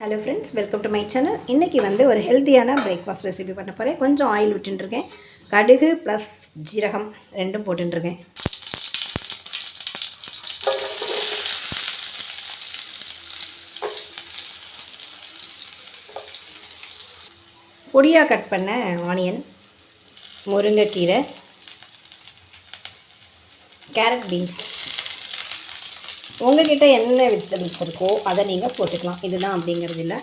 Hello friends, welcome to my channel. இன்றைக்கி ஒரு ஹெல்த்தியான பிரேக்ஃபாஸ்ட் ரெசிபி பண்ண போகிறேன். கொஞ்சம் ஆயில் விட்டுருக்கேன். கடுகு ப்ளஸ் ஜீரகம் ரெண்டும் போட்டுருக்கேன். பொடியாக கட் பண்ண ஆனியன், முருங்கைக்கீரை, கேரட், பீன்ஸ், உங்கள்கிட்ட என்ன வெஜிடபிள்ஸ் இருக்கோ அதை நீங்கள் போட்டுக்கலாம். இதுதான் அப்படிங்கிறது இல்லை.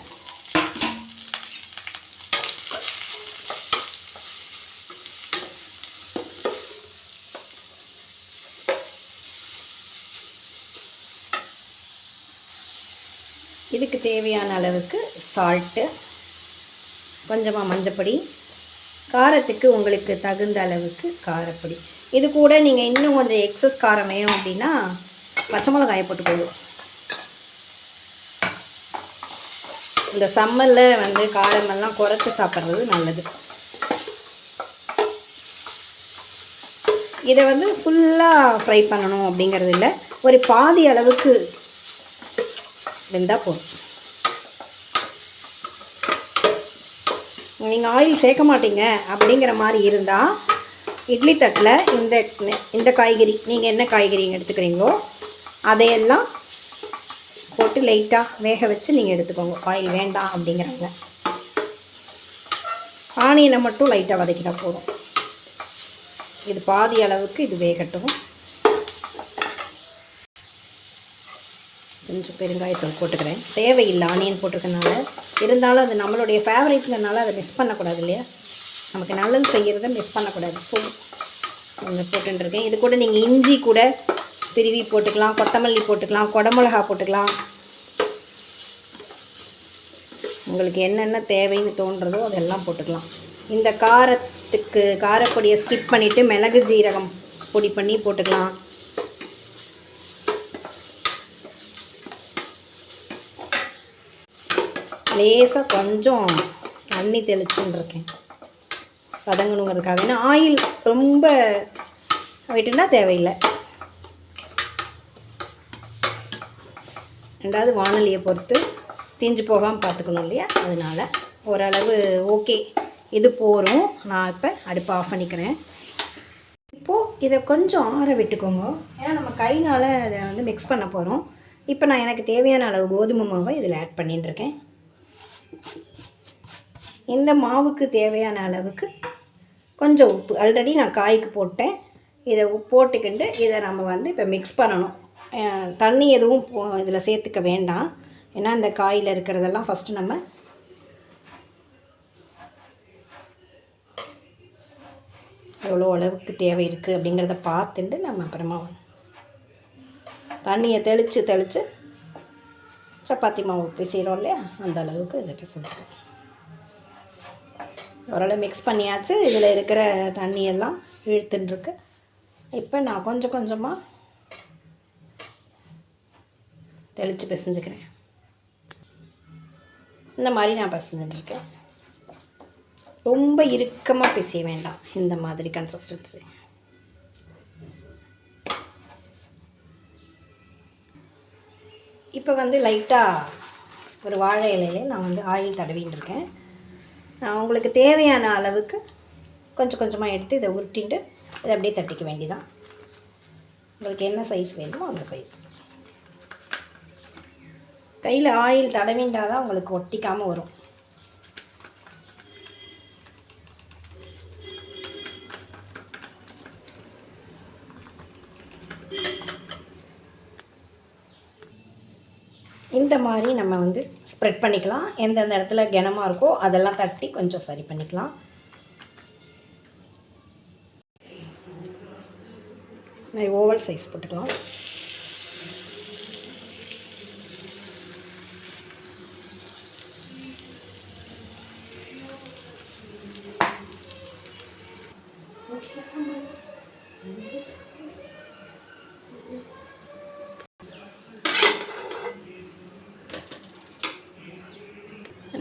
இதுக்கு தேவையான அளவுக்கு சால்ட்டு, கொஞ்சமாக மஞ்சப்பொடி, காரத்துக்கு உங்களுக்கு தகுந்த அளவுக்கு காரப்பொடி. இது கூட நீங்கள் இன்னும் கொஞ்சம் எக்ஸஸ் காரம் வேணும் அப்படின்னா பச்சை மிளகாயை போட்டுக்கோங்க. இந்த சம்மரில் காரமெல்லாம் குறைச்சி சாப்பிட்றது நல்லது. இதை ஃபுல்லாக ஃப்ரை பண்ணணும் அப்படிங்கிறது இல்லை, ஒரு பாதி அளவுக்கு வெந்தால் போதும். நீங்கள் ஆயில் சேர்க்க மாட்டீங்க அப்படிங்கிற மாதிரி இருந்தால் இட்லி தட்டில் இந்த காய்கறி, நீங்கள் என்ன காய்கறி எடுத்துக்கிறீங்களோ அதையெல்லாம் போட்டு லைட்டாக வேக வச்சு நீங்கள் எடுத்துக்கோங்க. ஆயில் வேண்டாம் அப்படிங்கிறாங்க. ஆனியனை மட்டும் லைட்டாக வதக்கினா போதும். இது பாதி அளவுக்கு இது வேகட்டும். கொஞ்சம் பெருங்காயத்தூள் போட்டுக்கிறேன். தேவையில்லை ஆனியன் போட்டிருக்கனால. இருந்தாலும் அது நம்மளுடைய ஃபேவரேட்னால அதை மிஸ் பண்ணக்கூடாது இல்லையா? நமக்கு நல்லது செய்கிறத மிஸ் பண்ணக்கூடாது. கொஞ்சம் போட்டுருக்கேன். இது கூட நீங்கள் இஞ்சி கூட திருவி போட்டுக்கலாம், கொத்தமல்லி போட்டுக்கலாம், குடமிளகா போட்டுக்கலாம். உங்களுக்கு என்னென்ன தேவைன்னு தோன்றதோ அதெல்லாம் போட்டுக்கலாம். இந்த காரத்துக்கு காரப்பொடியை ஸ்கிப் பண்ணிவிட்டு மிளகு ஜீரகம் பொடி பண்ணி போட்டுக்கலாம். லேசாக கொஞ்சம் தண்ணி தெளிச்சுன்னு இருக்கேன் வதங்கணுங்கிறதுக்காக. ஏன்னா ஆயில் ரொம்ப விட்டுனா தேவையில்லை. ரெண்டாவது வானலியை பொறுத்து தீஞ்சு போகாமல் பார்த்துக்கணும் இல்லையா? அதனால் ஓரளவு ஓகே, இது போகிறோம். நான் இப்போ அடுப்பை ஆஃப் பண்ணிக்கிறேன். இப்போது இதை கொஞ்சம் ஆற விட்டுக்கோங்க. ஏன்னா நம்ம கைனால் அதை மிக்ஸ் பண்ண போகிறோம். இப்போ நான் எனக்கு தேவையான அளவு கோதுமை மாவை இதில் ஆட் பண்ணிட்டுருக்கேன். இந்த மாவுக்கு தேவையான அளவுக்கு கொஞ்சம் உப்பு, ஆல்ரெடி நான் காய்க்கு போட்டேன். இதை போட்டுக்கிண்டு இதை நம்ம இப்போ மிக்ஸ் பண்ணணும். தண்ணி எதுவும் இதில் சேர்த்துக்க வேண்டாம். ஏன்னா இந்த காயில் இருக்கிறதெல்லாம் ஃபஸ்ட்டு நம்ம எவ்வளோ அளவுக்கு தேவை இருக்குது அப்படிங்கிறத பார்த்துட்டு நம்ம அப்புறமா தண்ணியை தெளித்து சப்பாத்தி மாவு பிசைகிறோம் இல்லையா, அந்த அளவுக்கு இதை பிசைஞ்சுக்கணும். ஓரளவு மிக்ஸ் பண்ணியாச்சு. இதில் இருக்கிற தண்ணியெல்லாம் இழுத்துட்டுருக்கு. இப்போ நான் கொஞ்சம் கொஞ்சமாக தெளித்து பிசைஞ்சுக்கிறேன். இந்த மாதிரி நான் பிசைஞ்சிட்ருக்கேன். ரொம்ப இறுக்கமாக பிசைய வேண்டாம். இந்த மாதிரி கன்சிஸ்டன்சி. இப்போ லைட்டாக ஒரு வாழை இலையிலே நான் ஆயில் தடவின்னு இருக்கேன். நான் உங்களுக்கு தேவையான அளவுக்கு கொஞ்சம் கொஞ்சமாக எடுத்து இதை உருட்டிட்டு இதை அப்படியே தட்டிக்க வேண்டிதான். உங்களுக்கு என்ன சைஸ் வேணுமோ அந்த சைஸ். கையில் ஆயில் தடவிண்டால் தான் உங்களுக்கு ஒட்டிக்காமல் வரும். இந்த மாதிரி நம்ம ஸ்ப்ரெட் பண்ணிக்கலாம். எந்தெந்த இடத்துல கனமாக இருக்கோ அதெல்லாம் தட்டி கொஞ்சம் சரி பண்ணிக்கலாம். ஓவல் சைஸ் போட்டுக்கலாம்.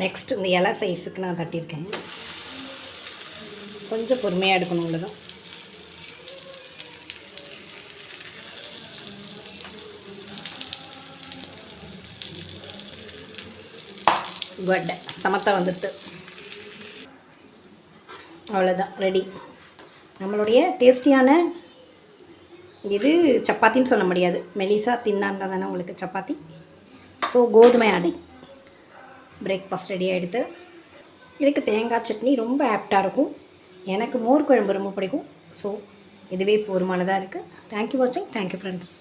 நெக்ஸ்ட் இந்த இலை சைஸுக்கு நான் தட்டியிருக்கேன். கொஞ்சம் பொறுமையாக எடுக்கணும். உள்ளதான் குட், சமத்தா வந்துடுது. அவ்வளோதான், ரெடி. நம்மளுடைய டேஸ்டியான இது சப்பாத்தின்னு சொல்ல முடியாது, மெலிசா தின்னா இருந்தால் தானே உங்களுக்கு சப்பாத்தி. ஸோ கோதுமை அடை பிரேக்ஃபாஸ்ட் ரெடி ஆகிடுது. இதுக்கு தேங்காய் சட்னி ரொம்ப ஆப்டாக இருக்கும். எனக்கு மோர் குழம்பு ரொம்ப பிடிக்கும். ஸோ இதுவே போதுமானதாக இருக்குது. தேங்க்யூ வாட்சிங். Thank you friends.